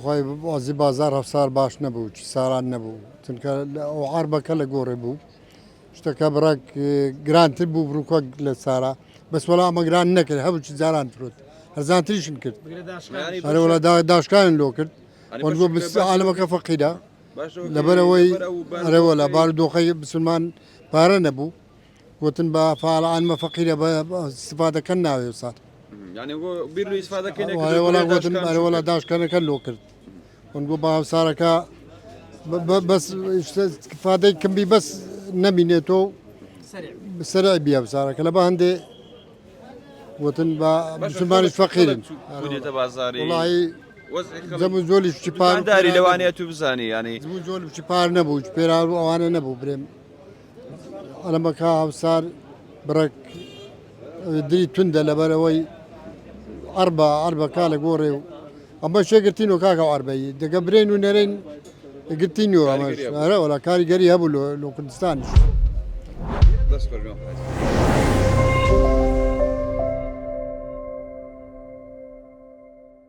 خواهی بازی بازار هفسار باش نبود چی سالان نبود تنکه او عربه کل گوره بود اشتکه برای گرانتر بود بروکا لسارا بس ولی اما گران نکرد هبود چی زاران فرود هرزان تریشن کرد آره ولی داشکان لو کرد ونگو بس عالم که فقیده لبره وی آره ولی بار دوخی بسلمان باره نبود وتن با فعال عالم فقیده با استفاده کنه ویسار يعني هو بيرلو استفادة كنا آره ولی وتن آره ولی داشکان کل لو کرد ونقول بها ساركا بس استفادة كم بي بس نبينيتو سريع بيها بساركا لبا هندي وطن با مسلمان فقيرين كوديتا بازاري والله زمو زولي شبار داري لوانية تبزاني يعني زمو زولي شبار نبو شبيرا وانا نبو بريم انا مكا صار برك دري تندا لبروي أربعة كالا قوري أما شيء قلتينو كاكا وأربعة دقبرين ونرين قلتينو أماش أنا ولا كاري قري هبو لو كردستان بس